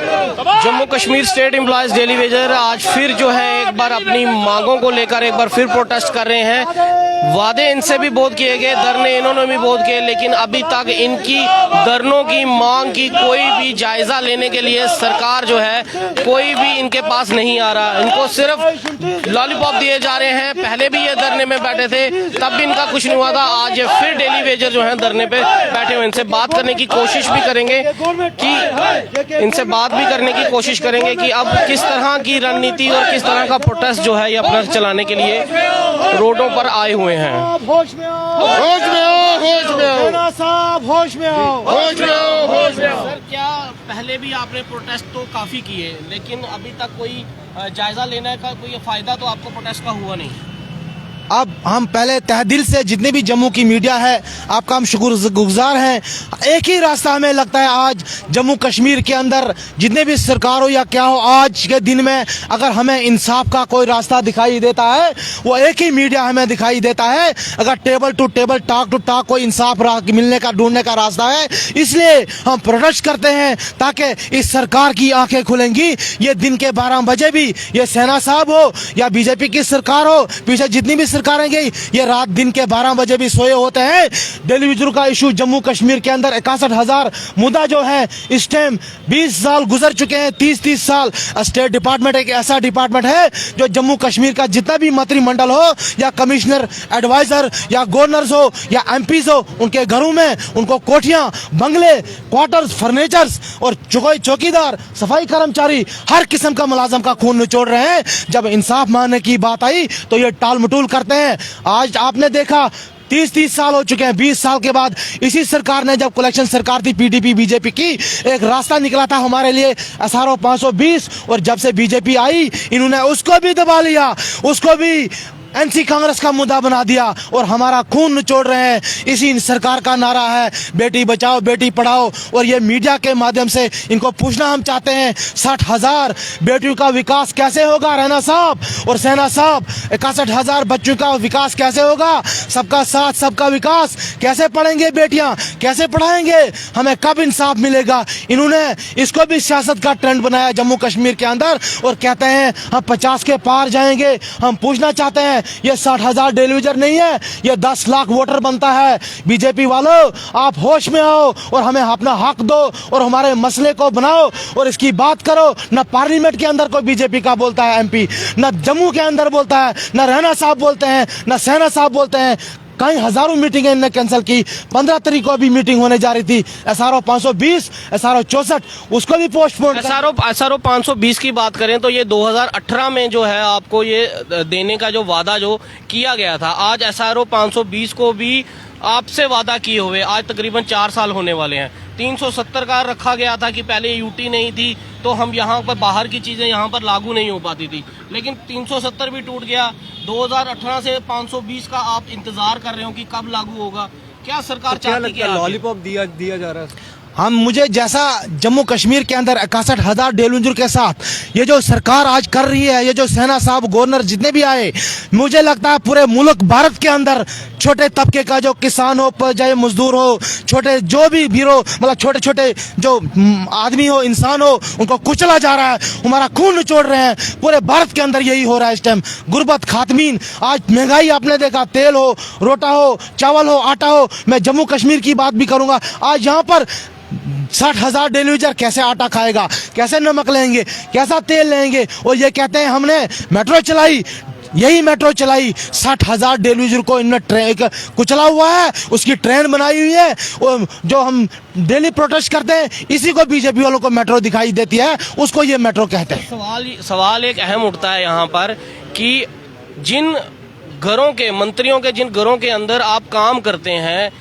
Jammu Kashmir state employees daily Vaser आज फिर जो है एक बार अपनी मांगों को लेकर एक बार फिर प्रोटेस्ट कर रहे हैं। वादे इनसे भी बहुत किए गए, धरने इन्होंने भी बहुत किए, लेकिन अभी तक इनकी धरनों की मांग की कोई भी जायजा लेने के लिए सरकार जो है कोई भी इनके पास नहीं आ रहा। इनको सिर्फ लॉलीपॉप दिए जा रहे हैं। पहले भी ये धरने में बैठे थे, तब भी इनका कुछ नहीं हुआ था। आज ये फिर डेली वेजर जो है धरने पे बैठे हुए। इनसे बात करने की कोशिश भी करेंगे कि अब किस तरह की रणनीति और किस तरह का प्रोटेस्ट जो है ये अपना चलाने के लिए रोडों पर आए हुए हैं। होश में आओ, होश में आओ, होश में आओ, सेना साहब होश में आओ, होश में आओ, होश में आओ। सर, क्या पहले भी आपने प्रोटेस्ट तो काफी किए, लेकिन अभी तक कोई जायजा लेने का कोई फायदा तो आपको प्रोटेस्ट का हुआ नहीं? अब हम पहले तहदिल से जितने भी जम्मू की मीडिया है आपका हम शुक्रगुजार हैं। एक ही रास्ता हमें लगता है आज जम्मू कश्मीर के अंदर जितने भी सरकार हो या क्या हो, आज के दिन में अगर हमें इंसाफ का कोई रास्ता दिखाई देता है वो एक ही मीडिया हमें दिखाई देता है। अगर table to table, talk to talk कोई इंसाफ मिलने का ढूंढने का रास्ता है, इसलिए हम प्रोटेस्ट करते हैं ताकि इस सरकार की आंखें खुलेंगी। ये दिन के 12 बजे भी ये सेना साहब हो या बीजेपी की सरकार हो, पीछे जितनी भी सरकारें गई, ये रात दिन के 12 बजे भी सोए होते हैं। डेली वेजर का इशू जम्मू कश्मीर के अंदर 61,000 मुद्दा जो है इस टाइम 20 साल गुजर चुके हैं, 30 साल। स्टेट डिपार्टमेंट एक ऐसा डिपार्टमेंट है जो जम्मू कश्मीर का जितना भी मंत्रिमंडल हो या कमिश्नर, एडवाइजर या गवर्नर्स हो या एमपीज हो, उनके घरों में उनको कोठियां, बंगले, क्वार्टर्स, फर्नीचर्स और चौकीदार, सफाई कर्मचारी, हर किस्म का मुलाजम का खून निचोड़ रहे हैं। जब इंसाफ मांगने की बात आई तो ये टाल मटोल करते हैं। आज आपने देखा 30 साल हो चुके हैं, 20 साल के बाद इसी सरकार ने, जब कलेक्शन सरकार थी पीडीपी बीजेपी की, एक रास्ता निकला था हमारे लिए SRO 520, और जब से बीजेपी आई इन्होंने उसको भी दबा लिया, उसको भी एनसी कांग्रेस का मुद्दा बना दिया और हमारा खून निचोड़ रहे हैं। इसी सरकार का नारा है बेटी बचाओ बेटी पढ़ाओ, और ये मीडिया के माध्यम से इनको पूछना हम चाहते हैं 60,000 बेटियों का विकास कैसे होगा रैना साहब और सेना साहब? 61,000 बच्चों का विकास कैसे होगा? सबका साथ सबका विकास कैसे पढ़ेंगे बेटियां, कैसे पढ़ाएंगे? हमें कब इंसाफ मिलेगा? इन्होंने इसको भी सियासत का ट्रेंड बनाया जम्मू कश्मीर के अंदर और कहते हैं हम 50 के पार जाएंगे। हम पूछना चाहते हैं ये 60,000 डेली वेजर नहीं है, ये 10 लाख वोटर बनता है। बीजेपी वालों, आप होश में आओ और हमें अपना हक दो और हमारे मसले को बनाओ और इसकी बात करो। न पार्लियामेंट के अंदर कोई बीजेपी का बोलता है एमपी, न जम्मू के अंदर बोलता है, न रैना साहब बोलते हैं, न सेना साहब बोलते हैं। कई हजारों मीटिंगें इन्होंने कैंसिल की। 15 तारीख को अभी मीटिंग होने जा रही थी। SRO 520, SRO 64 उसको भी पोस्टपोन। SRO 520 की बात करें तो ये 2018 में जो है आपको ये देने का जो वादा जो किया गया था, आज SRO 520 को भी आपसे वादा किए हुए आज तकरीबन 4 साल होने वाले हैं। 370 का रखा गया था कि पहले यूटी नहीं थी तो हम यहाँ पर बाहर की चीजें यहाँ पर लागू नहीं हो पाती थी, लेकिन 370 भी टूट गया। 2018 से 520 का आप इंतजार कर रहे हो कि कब लागू होगा? क्या सरकार चाहती है? लॉलीपॉप दिया जा रहा है। मुझे जैसा जम्मू कश्मीर के अंदर 61,000 डेली वेजर के साथ ये जो सरकार आज कर रही है, ये जो सेना साहब, गवर्नर जितने भी आए, मुझे लगता है पूरे मुल्क भारत के अंदर छोटे तबके का जो किसान हो, चाहे मजदूर हो, छोटे जो भी भीरो, मतलब छोटे छोटे जो आदमी हो, इंसान हो, उनको कुचला जा रहा है, हमारा खून निचोड़ रहे हैं। पूरे भारत के अंदर यही हो रहा है इस टाइम। गुर्बत खातमीन, आज महंगाई आपने देखा, तेल हो, रोटा हो, चावल हो, आटा हो। मैं जम्मू कश्मीर की बात भी करूंगा। आज यहाँ पर 60,000 डेली वेजर कैसे आटा खाएगा, कैसे नमक लेंगे, कैसा तेल लेंगे? और ये कहते हैं हमने मेट्रो चलाई, यही मेट्रो चलाई, 60,000 डेली वेजर को इन्होंने कुचला हुआ है, उसकी ट्रेन बनाई हुई है। और जो हम डेली प्रोटेस्ट करते हैं इसी को बीजेपी वालों को मेट्रो दिखाई देती है, उसको ये मेट्रो कहते हैं। सवाल एक अहम उठता है यहाँ पर कि जिन घरों के, मंत्रियों के जिन घरों के अंदर आप काम करते हैं,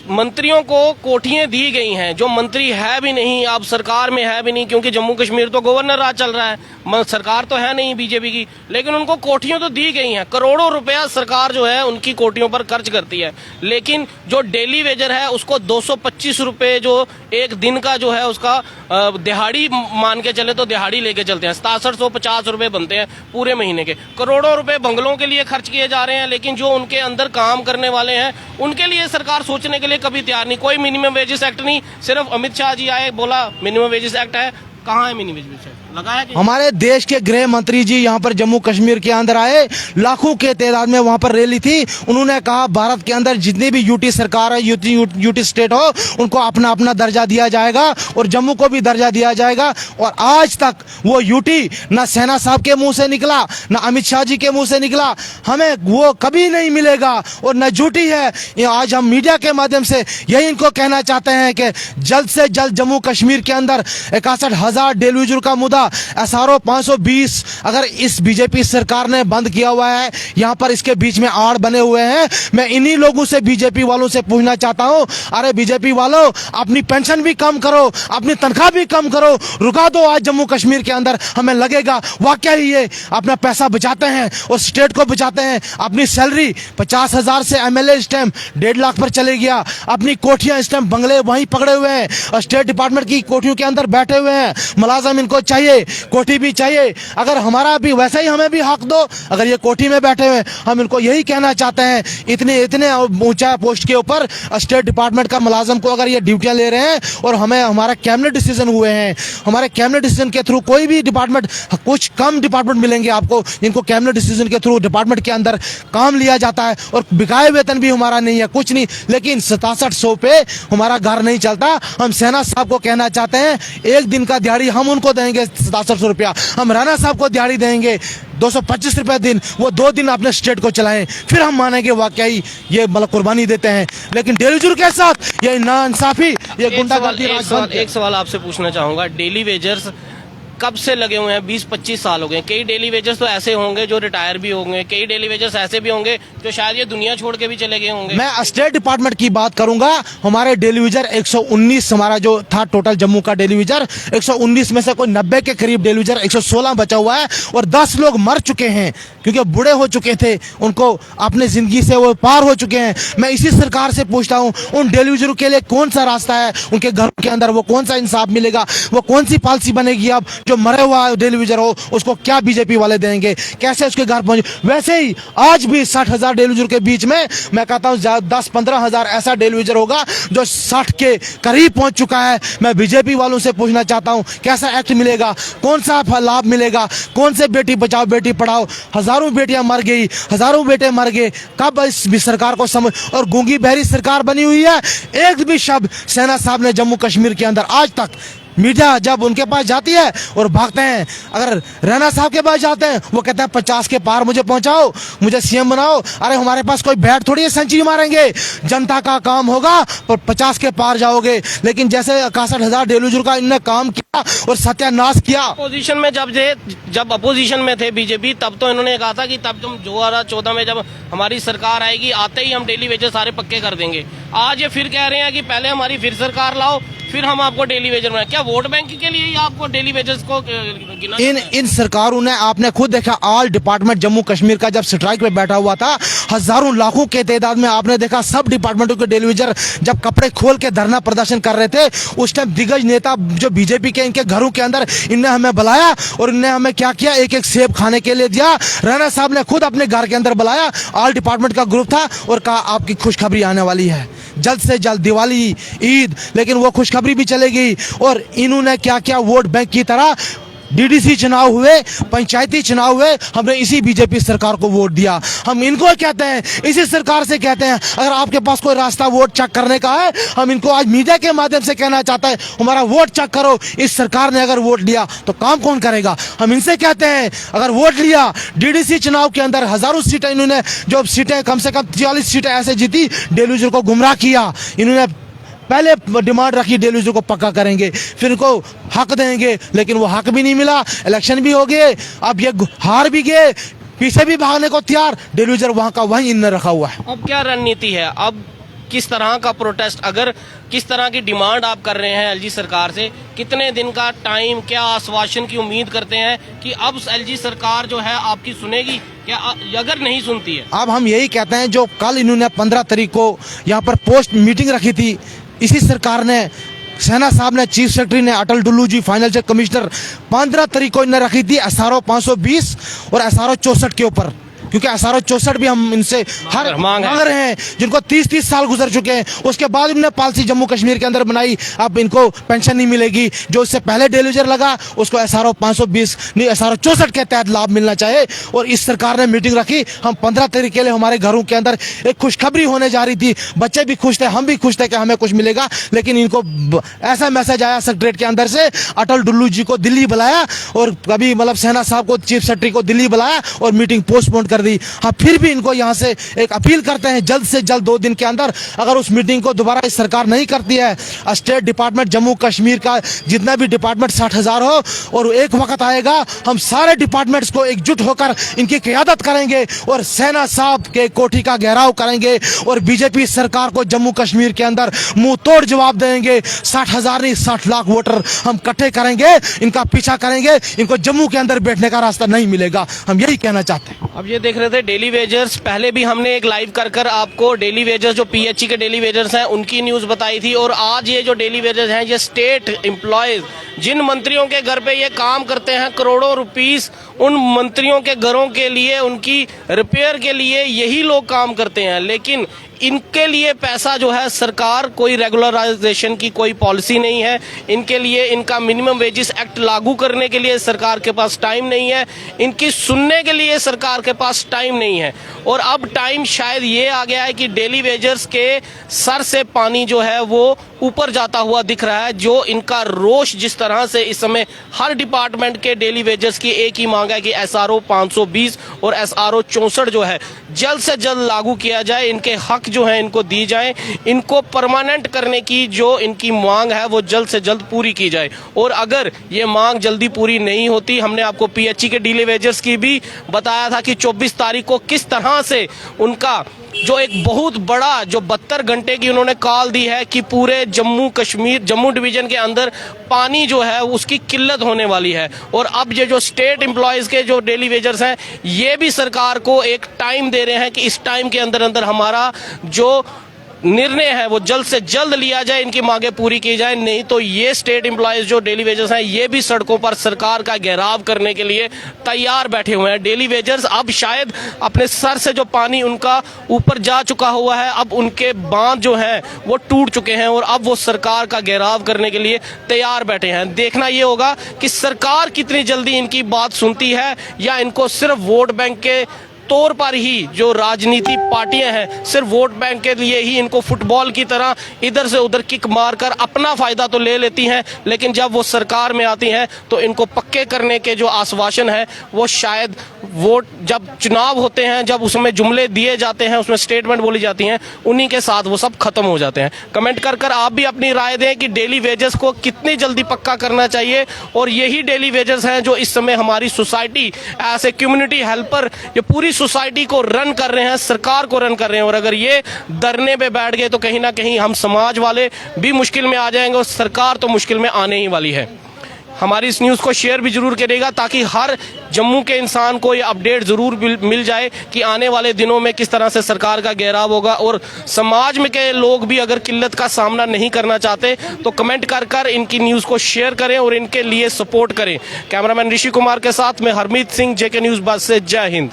मंत्रियों को कोठियां दी गई हैं। जो मंत्री है भी नहीं, अब सरकार में है भी नहीं, क्योंकि जम्मू कश्मीर तो गवर्नर राज चल रहा है, सरकार तो है नहीं बीजेपी की, लेकिन उनको कोठियां तो दी गई हैं। करोड़ों रुपया सरकार जो है उनकी कोठियों पर खर्च करती है, लेकिन जो डेली वेजर है उसको 225 रुपये जो एक दिन का जो है उसका दिहाड़ी मान के चले तो दिहाड़ी लेके चलते हैं। 6750 रुपये बनते हैं पूरे महीने के। करोड़ों रुपए बंगलों के लिए खर्च किए जा रहे हैं, लेकिन जो उनके अंदर काम करने वाले हैं उनके लिए सरकार सोचने के लिए कभी तैयार नहीं। कोई मिनिमम वेजेस एक्ट नहीं, सिर्फ अमित शाह जी आए, बोला मिनिमम वेजेस एक्ट है, कहाँ है मिनी बिजली सेट? लगाया कि हमारे देश के गृह मंत्री जी यहाँ पर जम्मू कश्मीर के अंदर आए, लाखों के तादाद में वहाँ पर रैली थी। उन्होंने कहा भारत के अंदर जितनी भी यूटी सरकार है, यूटी स्टेट हो, उनको अपना अपना दर्जा दिया जाएगा और जम्मू को भी दर्जा दिया जाएगा। और आज तक वो यूटी ना सेना साहब के मुंह से निकला, ना अमित शाह जी के मुंह से निकला, हमें वो कभी नहीं मिलेगा और न झूठी है। ये आज हम मीडिया के माध्यम से यही इनको कहना चाहते हैं कि जल्द से जल्द जम्मू कश्मीर के अंदर 61,000 डेलीवेजर का मुद्दा SRO 520 अगर इस बीजेपी सरकार ने बंद किया हुआ है, यहाँ पर इसके बीच में आड़ बने हुए हैं। मैं इन्हीं लोगों से, बीजेपी वालों से पूछना चाहता हूँ, अरे बीजेपी वालों, अपनी पेंशन भी कम करो, अपनी तनख्वाह भी कम करो, रुका दो आज जम्मू कश्मीर के अंदर। हमें लगेगा वाकई ही ये अपना पैसा बचाते हैं और स्टेट को बचाते हैं। अपनी सैलरी 50,000 से MLA इस टाइम 1.5 लाख पर चले गया। अपनी कोठियां इस टाइम बंगले वहीं पकड़े हुए हैं और स्टेट डिपार्टमेंट की कोठियों के अंदर बैठे हुए हैं। मुलाजिम इनको चाहिए, कोठी भी चाहिए। अगर हमारा भी वैसा ही हमें भी हक दो। अगर ये कोठी में बैठे हुए, हम इनको यही कहना चाहते हैं, इतने ऊंचा पोस्ट के ऊपर स्टेट डिपार्टमेंट का मुलाजिम को अगर ये ड्यूटियां ले रहे हैं और हमें हमारा कैबिनेट डिसीजन हुए हैं, हमारे कैबिनेट डिसीजन के थ्रू कोई भी डिपार्टमेंट, कुछ कम डिपार्टमेंट मिलेंगे आपको जिनको कैबिनेट डिसीजन के थ्रू डिपार्टमेंट के अंदर काम लिया जाता है और बिकाए वेतन भी हमारा नहीं है, कुछ नहीं, लेकिन 6700 पे हमारा घर नहीं चलता। हम सेना साहब को कहना चाहते हैं, एक दिन का दिहाड़ी हम उनको देंगे 6700 रुपया, हम राणा साहब को दिहाड़ी देंगे 225 रुपए दिन, वो 2 दिन अपने स्टेट को चलाएं, फिर हम मानेंगे वाकई ये मतलब कुर्बानी देते हैं। लेकिन डेलीवेजर के साथ ये नाइंसाफी, ये गुंडागर्दी। एक सवाल आपसे पूछना चाहूंगा, डेली वेजर्स कब से लगे हुए हैं? 20-25 साल हो गए। कई डेली वेजर्स तो ऐसे होंगे जो रिटायर भी होंगे, कई डेली वेजर्स ऐसे भी होंगे जो शायद ये दुनिया छोड़ के भी चले गए होंगे। मैं स्टेट डिपार्टमेंट की बात करूंगा, हमारे डेलीवेजर 119 हमारा जो था टोटल जम्मू का डेलीवेजर, 119 में से कोई 90 के करीब डेलीवेजर 116 बचा हुआ है और 10 लोग मर चुके हैं क्योंकि बूढ़े हो चुके थे, उनको अपने जिंदगी से वो पार हो चुके हैं। मैं इसी सरकार से पूछता हूँ, उन डेलीवेजरों के लिए कौन सा रास्ता है? उनके घर के अंदर वो कौन सा इंसाफ मिलेगा? वो कौन सी पॉलिसी बनेगी? अब जो मरे हुआ डेलीवेजर हो उसको क्या बीजेपी वाले देंगे? कैसे उसके घर पहुंचे? वैसे ही आज भी 60,000 डेलीवेजर के बीच में मैं कहता हूं 10-15,000 ऐसा डेलीवेजर होगा जो 60 के करीब पहुंच चुका है। मैं बीजेपी वालों से पूछना चाहता हूं, कैसा एक्ट मिलेगा? कौन सा लाभ मिलेगा? कौन से बेटी बचाओ बेटी पढ़ाओ? हजारों बेटियां मर गई, हजारों बेटे मर गए। कब इस सरकार को समझ? और गूंगी बहरी सरकार बनी हुई है। एक भी शब्द सेना साहब ने जम्मू कश्मीर के अंदर आज तक, मीडिया जब उनके पास जाती है और भागते हैं, अगर राणा साहब के पास जाते हैं वो कहते हैं 50 के पार मुझे पहुंचाओ, मुझे सीएम बनाओ। अरे हमारे पास कोई बैट थोड़ी है सेंचुरी मारेंगे, जनता का काम होगा पर 50 के पार जाओगे। लेकिन जैसे 61,000 डेलीवेजर का इन्होंने काम किया और सत्यानाश किया। अपोजिशन में जब अपोजिशन में थे बीजेपी, तब तो इन्होंने कहा था कि तब तुम 2014 में जब हमारी सरकार आएगी, आते ही हम डेली वेजर सारे पक्के कर देंगे। आज ये फिर कह रहे हैं कि पहले हमारी फिर सरकार लाओ, फिर हम आपको डेली वेजर बनाए। क्या वोट बैंक के लिए ही आपको डेली वेजर्स को गिना? इन सरकारों ने, आपने खुद देखा, ऑल डिपार्टमेंट जम्मू कश्मीर का जब स्ट्राइक पे बैठा हुआ था, हजारों लाखों के तादाद में आपने देखा सब डिपार्टमेंटों के डेलीवेजर जब कपड़े खोल के धरना प्रदर्शन कर रहे थे, उस टाइम दिग्गज नेता जो बीजेपी के, इनके घरों के अंदर इनने हमें बुलाया और इनने हमें क्या किया, एक सेब खाने के लिए दिया। राणा साहब ने खुद अपने घर के अंदर बुलाया, ऑल डिपार्टमेंट का ग्रुप था और कहा आपकी खुशखबरी आने वाली है, जल्द से जल्द दिवाली, ईद। लेकिन वो खुशखबरी भी चले गई और इन्होंने क्या किया, वोट बैंक की तरह डीडीसी चुनाव हुए, पंचायती चुनाव हुए, हमने इसी बीजेपी सरकार को वोट दिया। हम इनको कहते हैं, इसी सरकार से कहते हैं, अगर आपके पास कोई रास्ता वोट चेक करने का है, हम इनको आज मीडिया के माध्यम से कहना चाहते हैं, हमारा वोट चेक करो। इस सरकार ने अगर वोट लिया तो काम कौन करेगा? हम इनसे कहते हैं, अगर वोट लिया, डीडीसी चुनाव के अंदर हजारों सीटें इन्होंने, जो सीटें कम से कम 43 सीटें ऐसे जीती, डेलीवेजर को गुमराह किया। इन्होंने पहले डिमांड रखी डेलीवेजर को पक्का करेंगे, फिर इनको हक देंगे, लेकिन वो हक भी नहीं मिला। इलेक्शन भी हो गए, अब ये हार भी गए, पीछे भी भागने को तैयार, डेलीवेजर वहां का वहीं इनने रखा हुआ है। अब क्या रणनीति है? अब किस तरह का प्रोटेस्ट, अगर किस तरह की डिमांड आप कर रहे हैं एलजी सरकार से? कितने दिन का टाइम, क्या आश्वासन की उम्मीद करते हैं कि अब एलजी सरकार जो है आपकी सुनेगी? क्या अगर नहीं सुनती है? अब हम यही कहते हैं, जो कल इन्होंने 15 तारीख को यहाँ पर पोस्ट मीटिंग रखी थी, इसी सरकार ने, सेना साहब ने, चीफ सेक्रेटरी ने, अटल डुल्लू जी फाइनेंशियल कमिश्नर, 15 तारीख को इन्हें रखी थी SRO 520 और SRO 64 के ऊपर। क्योंकि SRO 64 भी हम इनसे हर मांग रहे हैं, जिनको 30-30 साल गुजर चुके हैं। उसके बाद इन्होंने पॉलिसी जम्मू कश्मीर के अंदर बनाई, अब इनको पेंशन नहीं मिलेगी। जो इससे पहले डेलीवेजर लगा उसको SRO 520 नहीं SRO 64 के तहत लाभ मिलना चाहिए। और इस सरकार ने मीटिंग रखी, हम 15 तारीख के लिए हमारे घरों के अंदर एक खुशखबरी होने जा रही थी। बच्चे भी खुश थे, हम भी खुश थे कि हमें कुछ मिलेगा, लेकिन इनको ऐसा मैसेज आया सेक्रेटरीट के अंदर से, अटल डुल्लू जी को दिल्ली बुलाया और कभी मतलब सेना साहब को, चीफ सेक्रेटरी को दिल्ली बुलाया और मीटिंग पोस्टपोन कर दी। हाँ, फिर भी इनको यहाँ से एक अपील करते हैं, जल्द से जल्द 2 दिन के अंदर अगर उस मीटिंग को दोबारा इस सरकार नहीं करती है, स्टेट डिपार्टमेंट जम्मू कश्मीर का जितना भी डिपार्टमेंट 60,000 हो, और एक वक्त आएगा हम सारे डिपार्टमेंट्स को एकजुट होकर इनकी क़यादत करेंगे और सेना साहब के कोठी का घेराव करेंगे और बीजेपी सरकार को जम्मू कश्मीर के अंदर मुंह तोड़ जवाब देंगे। 60,000 नहीं 60 लाख वोटर हम इकट्ठे करेंगे, इनका पीछा करेंगे, इनको जम्मू के अंदर बैठने का रास्ता नहीं मिलेगा। हम यही कहना चाहते हैं। अब ये देख रहे थे डेली वेजर्स, पहले भी हमने एक लाइव कर आपको डेली वेजर्स जो PHE के डेली वेजर्स हैं उनकी न्यूज बताई थी। और आज ये जो डेली वेजर्स हैं ये स्टेट एम्प्लॉयज, जिन मंत्रियों के घर पे ये काम करते हैं, करोड़ों रुपीस उन मंत्रियों के घरों के लिए, उनकी रिपेयर के लिए यही लोग काम करते हैं। लेकिन इनके लिए पैसा जो है, सरकार कोई रेगुलराइजेशन की कोई पॉलिसी नहीं है इनके लिए। इनका मिनिमम वेजेस एक्ट लागू करने के लिए सरकार के पास टाइम नहीं है, इनकी सुनने के लिए सरकार के पास टाइम नहीं है। और अब टाइम शायद ये आ गया है कि डेली वेजर्स के सर से पानी जो है वो ऊपर जाता हुआ दिख रहा है। जो इनका रोष जिस तरह से इस समय हर डिपार्टमेंट के डेली वेजर्स की एक ही मांग है कि SRO 520 और SRO 64 जो है जल्द से जल्द लागू किया जाए, इनके हक जो है इनको दी जाए, इनको परमानेंट करने की जो इनकी मांग है वो जल्द से जल्द पूरी की जाए। और अगर ये मांग जल्दी पूरी नहीं होती, हमने आपको PHE के डेली वेजर्स की भी बताया था कि 24 तारीख को किस तरह से उनका जो एक बहुत बड़ा जो 72 घंटे की उन्होंने कॉल दी है कि पूरे जम्मू कश्मीर, जम्मू डिवीजन के अंदर पानी जो है उसकी किल्लत होने वाली है। और अब ये जो स्टेट एम्प्लॉयज के जो डेली वेजर्स हैं ये भी सरकार को एक टाइम दे रहे हैं कि इस टाइम के अंदर अंदर हमारा जो निर्णय है वो जल्द से जल्द लिया जाए, इनकी मांगे पूरी की जाए। नहीं तो ये स्टेट एम्प्लॉयज जो डेली वेजर्स हैं ये भी सड़कों पर सरकार का घेराव करने के लिए तैयार बैठे हुए हैं। डेली वेजर्स अब शायद अपने सर से जो पानी उनका ऊपर जा चुका हुआ है, अब उनके बांध जो हैं वो टूट चुके हैं और अब वो सरकार का घेराव करने के लिए तैयार बैठे हैं। देखना ये होगा कि सरकार कितनी जल्दी इनकी बात सुनती है या इनको सिर्फ वोट बैंक के तौर पर ही जो राजनीति पार्टियां हैं सिर्फ वोट बैंक के लिए ही इनको फुटबॉल की तरह इधर से उधर किक मारकर अपना फायदा तो ले लेती हैं, लेकिन जब वो सरकार में आती हैं तो इनको पक्के करने के जो आश्वासन है वो शायद वोट जब चुनाव होते हैं, जब उसमें जुमले दिए जाते हैं, उसमें स्टेटमेंट बोली जाती हैं, उन्हीं के साथ वो सब खत्म हो जाते हैं। कमेंट कर आप भी अपनी राय दें कि डेली वेजेस को कितनी जल्दी पक्का करना चाहिए। और यही डेली वेजेस हैं जो इस समय हमारी society as a community helper ये पूरी सोसाइटी को रन कर रहे हैं, सरकार को रन कर रहे हैं। और अगर ये धरने पे बैठ गए तो कहीं ना कहीं हम समाज वाले भी मुश्किल में आ जाएंगे और सरकार तो मुश्किल में आने ही वाली है। हमारी इस न्यूज़ को शेयर भी जरूर करिएगा ताकि हर जम्मू के इंसान को ये अपडेट जरूर मिल जाए कि आने वाले दिनों में किस तरह से सरकार का घेराव होगा। और समाज में के लोग भी अगर किल्लत का सामना नहीं करना चाहते तो कमेंट कर इनकी न्यूज़ को शेयर करें और इनके लिए सपोर्ट करें। कैमरामैन ऋषि कुमार के साथ मैं हरमीत सिंह, JK न्यूज़ बस से। जय हिंद।